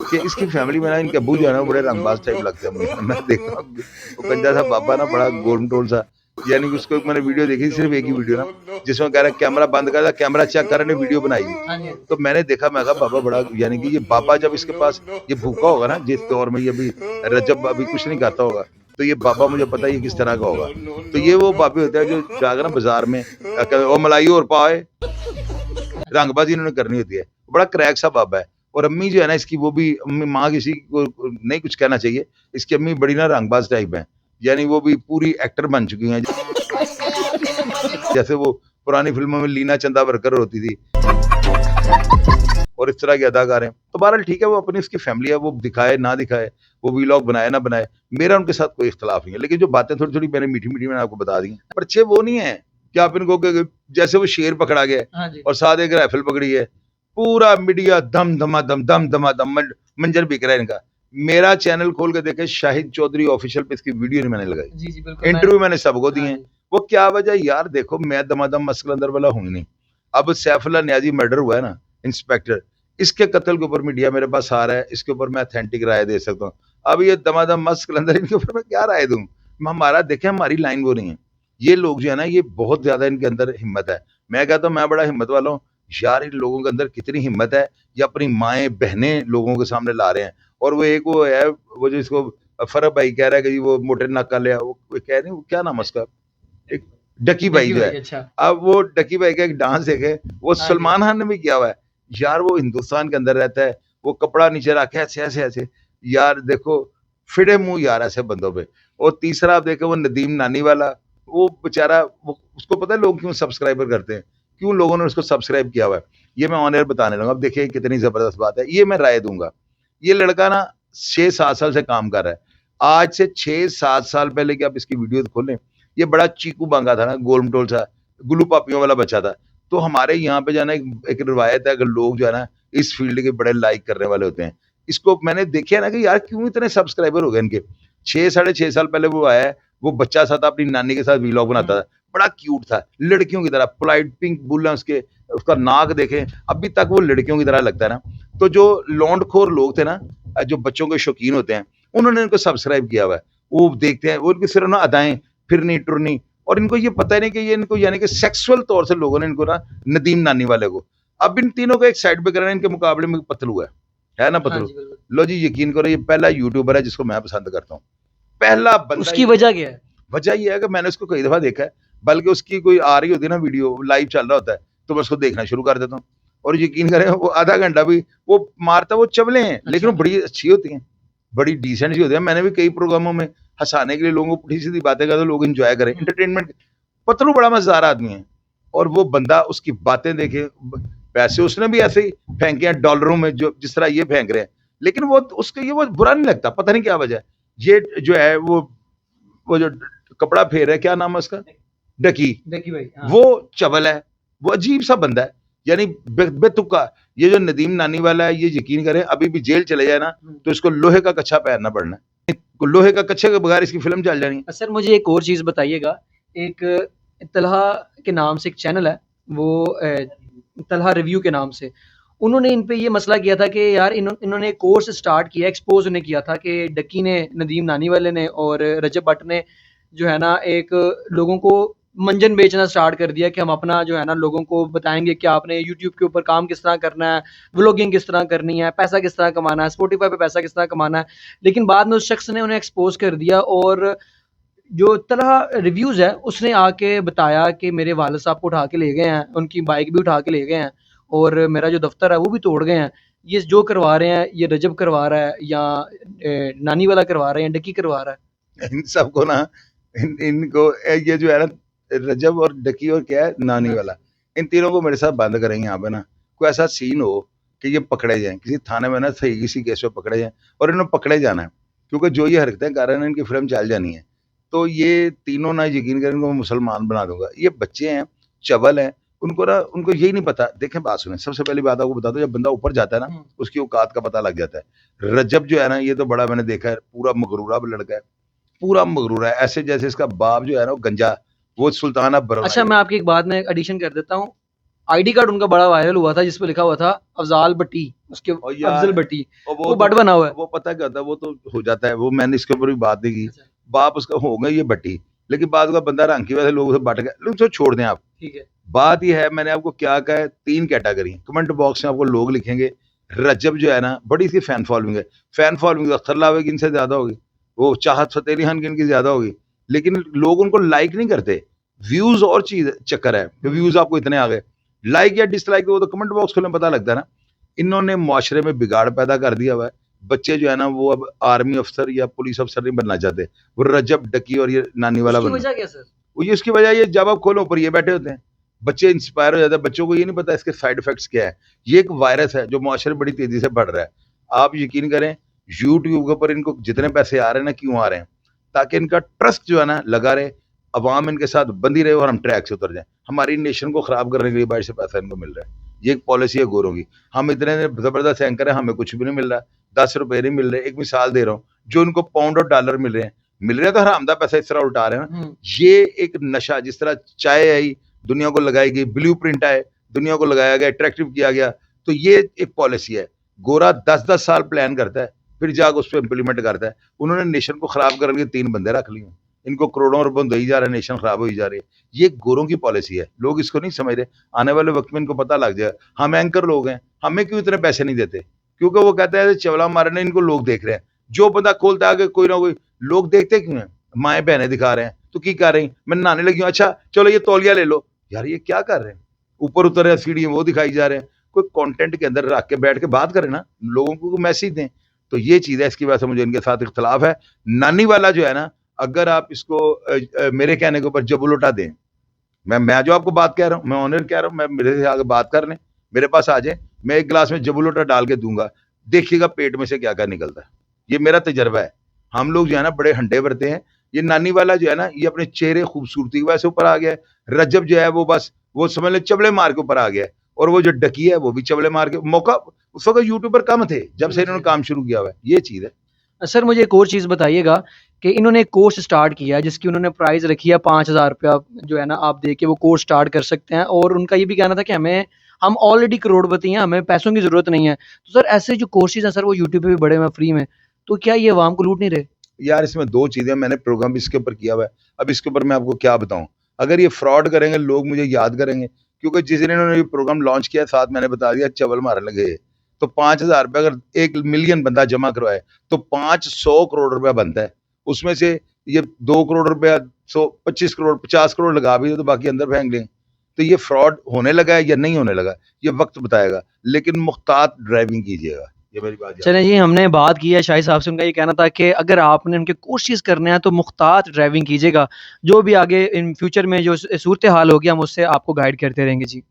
कि इसकी फैमिली में ना इनके अब्बू जो है ना बड़े रंगबाज टाइप लगते हैं मुझे। मैं देखा वो गंजा सा बाबा ना बड़ा गोलमटोल सा, यानी कि उसको मैंने वीडियो देखी, सिर्फ एक ही वीडियो ना, जिसमें कह रहा है कैमरा बंद कर, कैमरा चेक कर, वीडियो बनाई हुई। हाँ जी, हाँ तो मैंने देखा, मैं कहा बाबा बड़ा, यानी कि ये बाबा जब इसके पास ये भूखा होगा ना, जिस दौर में ये अभी रजब अभी कुछ नहीं खाता होगा, तो ये बाबा मुझे पता है ये किस तरह का होगा। तो ये वो बाबे होते हैं जो जाकर ना बाजार में ओ मलाई और पाए, रंगबाजी इन्होंने करनी होती है। बड़ा क्रैक सा बाबा है। और अम्मी जो है ना इसकी, वो भी अम्मी, माँ किसी को नहीं कुछ कहना चाहिए, इसकी अम्मी बड़ी ना रंगबाज टाइप है, यानी वो भी पूरी एक्टर बन चुकी हैं, जैसे वो पुरानी फिल्मों में लीना चंदावरकर होती थी और इस तरह के अदाकार हैं। तो बहरहाल ठीक है, वो अपनी उसकी फैमिली है, वो दिखाए ना दिखाए, वो वीलॉग बनाए ना बनाए, मेरा उनके साथ कोई इख्तलाफ नहीं है। लेकिन जो बातें थोड़ी थोड़ी मैंने मीठी मीठी मैंने आपको बता दी हैं, पर अच्छे वो नहीं है कि आप इनको जैसे वो शेर पकड़ा गया हाँ जी। और साथ एक राइफल पकड़ी है, पूरा मीडिया दम धमाधम मंजर बिक रहा है इनका। मेरा चैनल खोल के देखे, शाहिद चौधरी ऑफिशियल पे इसकी वीडियो नहीं मैंने लगाई, जी, जी, बिल्कुल। इंटरव्यू मैंने सबको दिए हाँ हैं। जी। वो क्या वजह यार, देखो मैं दमादम मस्कलंदर वाला हूं ही नहीं। अब सैफुल्लाह न्याजी मर्डर हुआ है ना, इंस्पेक्टर, इसके कत्ल के ऊपर मीडिया मेरे पास आ रहा है, इसके ऊपर मैं अथेंटिक राय दे सकता हूँ। अब ये दमादम मस्त कलंदर, इनके ऊपर मैं क्या राय दूं? हमारा देखें, हमारी लाइन वो नहीं है। ये लोग जो है ना, ये बहुत ज्यादा इनके अंदर हिम्मत है। मैं कहता हूँ मैं बड़ा हिम्मत वाला हूँ यार, इन लोगों के अंदर कितनी हिम्मत है, ये अपनी माएँ बहनें लोगों के सामने ला रहे हैं। और वो एक वो है, वो जो इसको फरब भाई कह रहा है कि वो मोटे नाक का लिया, वो कह रहे क्या नाम है उसका, एक डकी भाई जो है। अच्छा। अब वो डकी भाई का एक डांस देखे, वो हाँ जी। सलमान खान ने भी किया हुआ है यार। वो हिंदुस्तान के अंदर रहता है, वो कपड़ा नीचे रखे ऐसे ऐसे ऐसे, यार देखो फिरे मुंह यार ऐसे बंदों पे। और तीसरा आप देखे वो नदीम नानी वाला, वो बेचारा, वो उसको पता है लोग क्यों सब्सक्राइबर करते हैं, क्यों लोगों ने उसको सब्सक्राइब किया हुआ है, ये मैं ऑन एयर बताने लूंगा। अब देखिए कितनी जबरदस्त बात है, ये मैं राय दूंगा। ये लड़का ना 6-7 साल से काम कर रहा है। आज से 6-7 साल पहले की आप इसकी वीडियो खोलें, ये बड़ा चीकू बांगा था ना, गोलमटोल सा, गुल्लू पापियों वाला बच्चा था। तो हमारे यहाँ पे जो है ना, एक रिवायत है, अगर लोग जो है ना इस फील्ड के बड़े लाइक करने वाले होते हैं, इसको मैंने देखा ना कि यार क्यों इतने सब्सक्राइबर हो गए इनके। 6-6.5 साल पहले वो आया है, वो बच्चा सा था, अपनी नानी के साथ वीलॉग बनाता था, बड़ा क्यूट था, लड़कियों की तरह, पोलाइट पिंक बुल है उसके, उसका नाक देखें, अभी तक वो लड़कियों की तरह लगता है ना। तो जो लौंडखोर लोग थे ना, जो बच्चों के शौकीन होते हैं, उन्होंने इनको सब्सक्राइब किया हुआ है। वो देखते हैं, वो उनकी सिर्फ ना अदाएं, फिरनी टुरनी, और इनको ये पता नहीं कि ये इनको यानी कि सेक्सुअल तौर से लोगों ने इनको ना, नदीम नानी वाले को, अब इन तीनों को एक साइड पे करना, इनके मुकाबले में पतलू है ना हाँ पतलू। जी, बिल्कुल। लो जी यकीन करो, ये पहला यूट्यूबर है जिसको मैं पसंद करता हूँ, पहला बंदा। उसकी वजह क्या है? वजह ये है कि मैंने उसको कई दफा देखा है, बल्कि उसकी कोई आ रही होती है ना वीडियो, लाइव चल रहा होता है, तो मैं उसको देखना शुरू कर देता हूँ। और यकीन करें, वो आधा घंटा भी वो मारता, वो चबले हैं, लेकिन वो बड़ी अच्छी होती हैं, बड़ी डिसेंट सी होती है। मैंने भी कई प्रोग्रामों में हंसाने के लिए लोगों को पुठी सीधी बातें करते, लोग एंजॉय करें, एंटरटेनमेंट। पतलू बड़ा मजेदार आदमी है, और वो बंदा, उसकी बातें देखे, पैसे उसने भी ऐसे ही फेंके हैं डॉलरों में, जो जिस तरह ये फेंक रहे हैं, लेकिन वो उसको ये वो बुरा नहीं लगता, पता नहीं क्या वजह है। ये जो है वो जो कपड़ा फेर है, क्या नाम है उसका, डकी भाई। हाँ। वो चबल है, वो अजीब सा बंदा है, यानी बेतुका। ये जो नदीम नानी वाला है, ये यकीन करें अभी भी जेल चले जाए ना, तो इसको लोहे का कच्छा पहनना पड़ना है, लोहे का कच्छे के बगैर इसकी फिल्म चल जानी है। सर मुझे एक और चीज़ बताइएगा, एक तलहा के नाम से एक चैनल है, वो तलहा रिव्यू के नाम से, उन्होंने इन पे ये मसला किया था कि यार इन्होंने एक कोर्स स्टार्ट किया, एक्सपोज उन्हें किया था कि डक्की ने, नदीम नानी वाले ने और रजब भट्ट ने जो है ना, एक लोगों को मंजन बेचना स्टार्ट कर दिया कि हम अपना जो है ना लोगों को बताएंगे कि आपने यूट्यूब के ऊपर काम किस तरह करना है, व्लॉगिंग किस तरह करनी है, पैसा किस तरह कमाना है, स्पॉटिफाई पे पैसा किस तरह कमाना है। लेकिन बाद में उस शख्स ने उन्हें एक्सपोज कर दिया, और जो तलहा रिव्यूज़ है उसने आके बताया कि मेरे वालिद साहब को उठा के ले गए हैं, उनकी बाइक भी उठा के ले गए हैं, और मेरा जो दफ्तर है वो भी तोड़ गए हैं। ये जो करवा रहे हैं, ये रजब करवा रहा है, या नानी वाला करवा रहे हैं, डकी करवा रहा है। इन सबको ना, इनको ये जो है ना, रजब और डकी और क्या है नानी वाला, इन तीनों को मेरे साथ बंद करेंगे यहाँ पे ना। कोई ऐसा सीन हो कि ये पकड़े जाएं किसी थाने में ना, सही किसी केस में पकड़े जाएं, और इन्हें पकड़े जाना है, क्योंकि जो ये हरकतें कर रहे हैं इनकी फिल्म चल जानी है। तो ये तीनों ना, यकीन करें, इनको मैं मुसलमान बना दूंगा। ये बच्चे हैं, चबल हैं, उनको ना, उनको यही नहीं पता। देखें बात सुने, सबसे पहली बात आपको बता दो, जब बंदा ऊपर जाता है ना, उसकी औकात का पता लग जाता है। रजब जो है ना, ये तो बड़ा मैंने देखा है, पूरा मगरूरा लड़का है, पूरा मगरूर है, ऐसे जैसे इसका बाप जो है ना वो गंजा, वो सुल्तान अब अच्छा, मैं आपकी एक बात में एडिशन कर देता हूँ, आईडी कार्ड उनका बड़ा वायरल हुआ था जिस पे लिखा हुआ था अफजाल भट्टी, उसके और यार अफजल भट्टी, और वो बट बना हुआ है। वो पता क्या होता है, वो तो हो जाता है, वो मैंने इसके ऊपर भी बात नहीं की। अच्छा, बाप उसका हो गई ये भट्टी, लेकिन बाद का बंदा रंग की वजह से लोग उसे बट गए, लेकिन उसको छोड़ दें आप। ठीक है। बात ये है, मैंने आपको क्या कहा है, 3 कैटेगरी कमेंट बॉक्स में आपको लोग लिखेंगे। रजब जो है ना, बड़ी इसकी फैन फॉलोइंग है। फैन फॉलोइंग तो अख्तर लावे की इनसे ज़्यादा होगी, वो चाहत फ़तेह अली खान की इनकी ज़्यादा होगी, लेकिन लोग उनको लाइक नहीं करते। व्यूज़ और चीज़ चक्कर है कि व्यूज़ आपको इतने आ गए, लाइक या डिसलाइक वो तो कमेंट बॉक्स खोलें पता लगता है ना। इन्होंने मुआशरे में बिगाड़ पैदा कर दिया हुआ है। बच्चे जो है ना, वो अब आर्मी अफसर या पुलिस अफसर नहीं बनना चाहते, वो रजब, डकी और ये नानी वाला उसकी बनना। वजह क्या सर? वो ये उसकी वजह, ये जब आप खोलो ऊपर ये बैठे होते हैं, बच्चे इंस्पायर हो जाते हैं। बच्चों को ये नहीं पता इसके साइड इफेक्ट्स क्या है। ये एक वायरस है जो मुआशरे में बड़ी तेजी से बढ़ रहा है। आप यकीन करें, यूट्यूब के ऊपर इनको जितने पैसे आ रहे हैं ना, क्यों आ रहे हैं? ताकि इनका ट्रस्ट जो है ना लगा रहे, अवाम इनके साथ बंधी रहे और हम ट्रैक से उतर जाएं। हमारी नेशन को खराब करने के लिए बाहर से पैसा इनको मिल रहा है। ये एक पॉलिसी है गोरों की। हम इतने जबरदस्त एंकर हैं, हमें कुछ भी नहीं मिल रहा, 10 रुपए नहीं मिल रहे। एक मिसाल दे रहा हूँ, जो इनको पाउंड और डॉलर मिल रहे हैं, तो हरामदा पैसा इस तरह उल्टा रहे हैं ना। ये एक नशा, जिस तरह चाय आई, दुनिया को लगाई गई, ब्लू प्रिंट आए, दुनिया को लगाया गया, अट्रैक्टिव किया गया, तो ये एक पॉलिसी है। गोरा 10-10 साल प्लान करता है, फिर जाकर उस पर इम्प्लीमेंट करता है। उन्होंने नेशन को खराब करने के 3 बंदे रख लिए, इनको करोड़ों रुपए दे जा रहे हैं, नेशन खराब हो जा रही है। ये गोरों की पॉलिसी है, लोग इसको नहीं समझ रहे। आने वाले वक्त में इनको पता लग जाएगा। हम एंकर लोग हैं, हमें क्यों इतने पैसे नहीं देते? क्योंकि वो कहते हैं चवला मारने, इनको लोग देख रहे हैं। जो बंदा खोलता है आगे कोई ना कोई, लोग देखते क्यों हैं? माएँ बहनें दिखा रहे हैं, तो की कर रही, मैं नहाने लगी हूँ, अच्छा चलो ये तौलिया ले लो। यार ये क्या कर रहे हैं? ऊपर उतर रहे, सीढ़ी वो दिखाई जा रहे हैं। कोई कंटेंट के अंदर रख के बैठ के बात करें ना, लोगों को मैसेज दें। तो ये चीज़ है, इसकी वजह से मुझे इनके साथ इख्तलाफ है। नानी वाला जो है ना, अगर आप इसको मेरे कहने के ऊपर जबुल उठा दें, मैं जो आपको बात कह रहा हूँ, मैं ऑनर कह रहा हूँ, मैं मेरे से आगे बात कर लें, मेरे पास आ जाए, मैं एक गिलास में जबुल डाल के दूंगा, देखिएगा पेट में से क्या क्या निकलता है। ये मेरा तजर्बा है। हम लोग जो है ना बड़े हंडे भरते हैं। ये नानी वाला जो है ना, ये अपने चेहरे खूबसूरती की वजह से ऊपर आ गया है। रजब जो है वो बस वो समझ ले चबले मार के ऊपर आ गया है। और वो जो डकी है वो भी चबले मार के, मौका उस वक्त यूट्यूबर कम थे जब से इन्होंने काम शुरू किया हुआ है। ये चीज़ है। सर मुझे एक और चीज़ बताइएगा कि इन्होंने एक कोर्स स्टार्ट किया है जिसकी उन्होंने प्राइस रखी है 5,000 रुपया, जो है ना आप दे के वो कोर्स स्टार्ट कर सकते हैं। और उनका ये भी कहना था कि हम ऑलरेडी करोड़पति हैं, हमें पैसों की ज़रूरत नहीं है। तो सर ऐसे जो कोर्सेज हैं सर, वो यूट्यूब पे भी बड़े हुए हैं फ्री में, तो क्या ये अवाम को लूट नहीं रहे? यार इसमें 2 चीज़ें, मैंने प्रोग्राम इसके ऊपर किया हुआ है। अब इसके ऊपर मैं आपको क्या बताऊँ? अगर ये फ्रॉड करेंगे, लोग मुझे याद करेंगे, क्योंकि जिस दिन इन्होंने ये प्रोग्राम लॉन्च किया, साथ मैंने बता दिया चवल मारने लगे। तो 5,000 रुपए अगर 1 मिलियन बंदा जमा करवाए, तो 500 करोड़ रुपया बनता है। उसमें से ये 2 करोड़ रुपया, 125 करोड़, 50 करोड़ लगा भी दो, तो बाकी अंदर फेंक लें। तो ये फ्रॉड होने लगा है या नहीं होने लगा, ये वक्त बताएगा। लेकिन मुख्तात ड्राइविंग कीजिएगा, ये मेरी बात याद चलें जी, हमने बात की है शाहिद साहब से। उनका ये कहना था कि अगर आपने उनके कोर्सेज करने हैं तो मुख्तात ड्राइविंग कीजिएगा। जो भी आगे इन फ्यूचर में जो सूरत हाल होगी, हम उससे आपको गाइड करते रहेंगे जी।